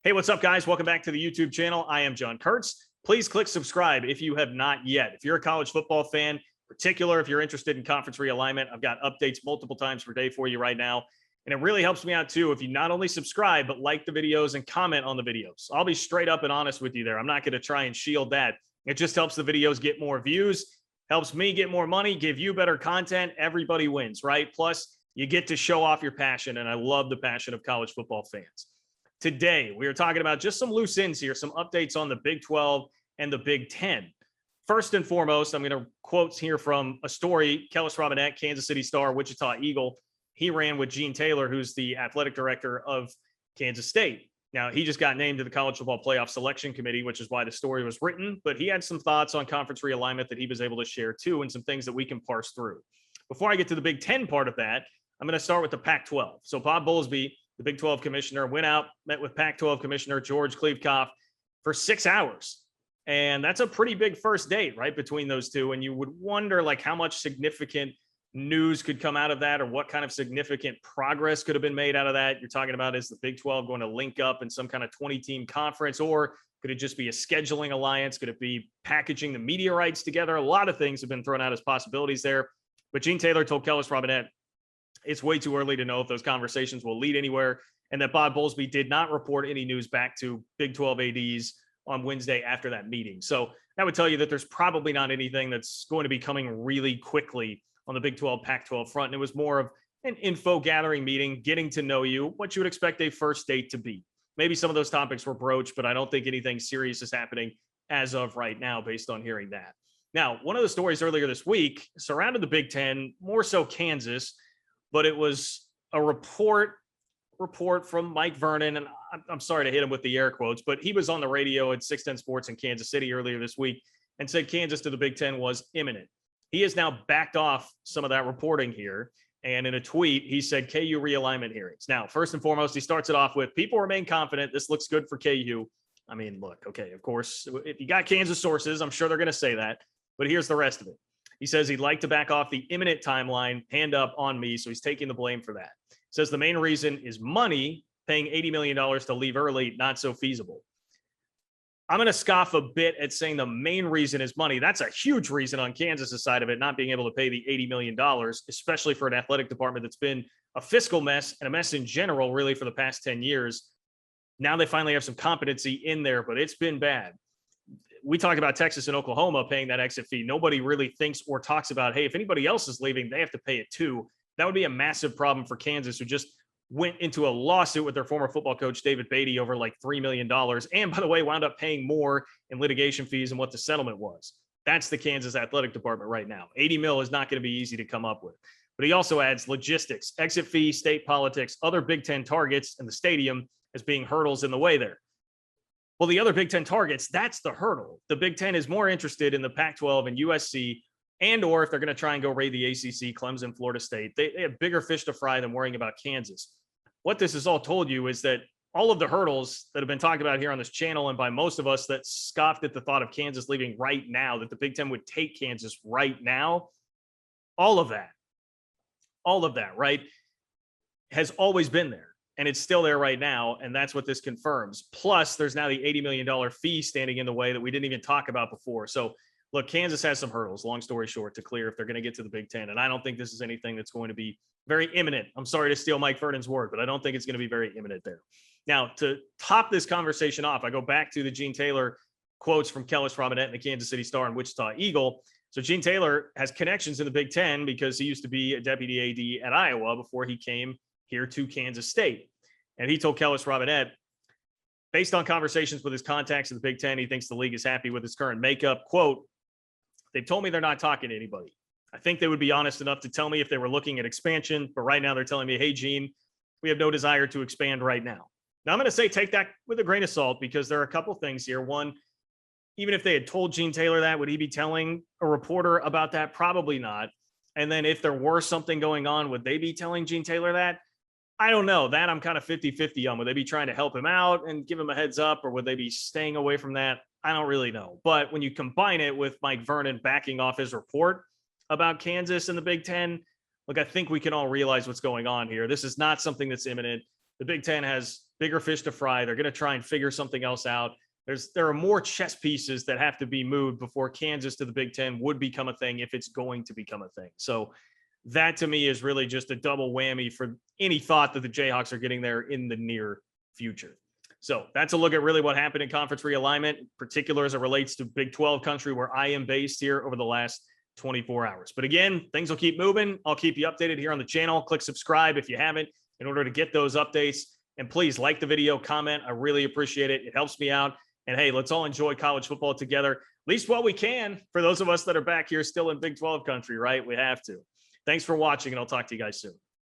Hey, what's up, guys? Welcome back to the YouTube channel. I am John Kurtz. Please click subscribe if you have not yet. If you're a college football fan, particular if you're interested in conference realignment, I've got updates multiple times per day for you right now. And it really helps me out too if you not only subscribe, but like the videos and comment on the videos. I'll be straight up and honest with you there. I'm not going to try and shield that. It just helps the videos get more views, helps me get more money, give you better content. Everybody wins, right? Plus, you get to show off your passion. And I love the passion of college football fans. Today, we are talking about just some loose ends here, some updates on the Big 12 and the Big 10. First and foremost, I'm going to quote here from a story, Kellis Robinette, Kansas City Star, Wichita Eagle. He ran with Gene Taylor, who's the athletic director of Kansas State. Now, he just got named to the College Football Playoff Selection Committee, which is why the story was written, but he had some thoughts on conference realignment that he was able to share too, and some things that we can parse through. Before I get to the Big 10 part of that, I'm going to start with the Pac-12. So Bob Bowlesby, the Big 12 commissioner, went out, met with Pac-12 commissioner George Kliavkoff for 6 hours. And that's a pretty big first date, right, between those two. And you would wonder, like, how much significant news could come out of that, or what kind of significant progress could have been made out of that. You're talking about, is the Big 12 going to link up in some kind of 20-team conference, or could it just be a scheduling alliance? Could it be packaging the media rights together? A lot of things have been thrown out as possibilities there. But Gene Taylor told Kellis Robinette, it's way too early to know if those conversations will lead anywhere, and that Bob Bowlesby did not report any news back to Big 12 ADs on Wednesday after that meeting. So that would tell you that there's probably not anything that's going to be coming really quickly on the Big 12, Pac-12 front. And it was more of an info gathering meeting, getting to know you, what you would expect a first date to be. Maybe some of those topics were broached, but I don't think anything serious is happening as of right now based on hearing that. Now, one of the stories earlier this week surrounded the Big 10, more so Kansas, but it was a report from Mike Vernon, and I'm sorry to hit him with the air quotes, but he was on the radio at 610 Sports in Kansas City earlier this week and said Kansas to the Big 10 was imminent. He has now backed off some of that reporting here, and in a tweet, he said KU realignment hearings. Now, first and foremost, he starts it off with, people remain confident this looks good for KU. I mean, look, okay, of course, if you got Kansas sources, I'm sure they're going to say that, but here's the rest of it. He says he'd like to back off the imminent timeline, hand up on me, so he's taking the blame for that. Says the main reason is money, paying $80 million to leave early, not so feasible. I'm going to scoff a bit at saying the main reason is money. That's a huge reason on Kansas' side of it, not being able to pay the $80 million, especially for an athletic department that's been a fiscal mess and a mess in general, really, for the past 10 years. Now they finally have some competency in there, but it's been bad. We talk about Texas and Oklahoma paying that exit fee. Nobody really thinks or talks about, hey, if anybody else is leaving, they have to pay it too. That would be a massive problem for Kansas, who just went into a lawsuit with their former football coach, David Beatty, over like $3 million. And by the way, wound up paying more in litigation fees than what the settlement was. That's the Kansas athletic department right now. 80 mil is not going to be easy to come up with. But he also adds logistics, exit fee, state politics, other Big Ten targets, and the stadium as being hurdles in the way there. Well, the other Big Ten targets, that's the hurdle. The Big Ten is more interested in the Pac-12 and USC, and or if they're going to try and go raid the ACC, Clemson, Florida State. They have bigger fish to fry than worrying about Kansas. What this has all told you is that all of the hurdles that have been talked about here on this channel and by most of us that scoffed at the thought of Kansas leaving right now, that the Big Ten would take Kansas right now, all of that, right, has always been there. And it's still there right now, and that's what this confirms. Plus, there's now the $80 million fee standing in the way that we didn't even talk about before. So, look, Kansas has some hurdles, long story short, to clear if they're going to get to the Big Ten. And I don't think this is anything that's going to be very imminent. I'm sorry to steal Mike Vernon's word, but I don't think it's going to be very imminent there. Now, to top this conversation off, I go back to the Gene Taylor quotes from Kellis Robinette and the Kansas City Star and Wichita Eagle. So Gene Taylor has connections in the Big Ten because he used to be a deputy AD at Iowa before he came here to Kansas State. And he told Kellis Robinette, based on conversations with his contacts in the Big Ten, he thinks the league is happy with its current makeup. Quote, they've told me they're not talking to anybody. I think they would be honest enough to tell me if they were looking at expansion, but right now they're telling me, hey, Gene, we have no desire to expand right now. Now, I'm going to say take that with a grain of salt because there are a couple things here. One, even if they had told Gene Taylor that, would he be telling a reporter about that? Probably not. And then if there were something going on, would they be telling Gene Taylor that? I don't know. That I'm kind of 50-50 on. Would they be trying to help him out and give him a heads up, or would they be staying away from that? I don't really know. But when you combine it with Mike Vernon backing off his report about Kansas and the Big Ten, look, I think we can all realize what's going on here. This is not something that's imminent. The Big Ten has bigger fish to fry. They're going to try and figure something else out. There are more chess pieces that have to be moved before Kansas to the Big Ten would become a thing, if it's going to become a thing. So that to me is really just a double whammy for any thought that the Jayhawks are getting there in the near future. So that's a look at really what happened in conference realignment, in particular as it relates to Big 12 country, where I am based here over the last 24 hours. But again, things will keep moving. I'll keep you updated here on the channel. Click subscribe if you haven't in order to get those updates. And please like the video, comment. I really appreciate it. It helps me out. And hey, let's all enjoy college football together, at least while we can, for those of us that are back here still in Big 12 country, right? We have to. Thanks for watching, and I'll talk to you guys soon.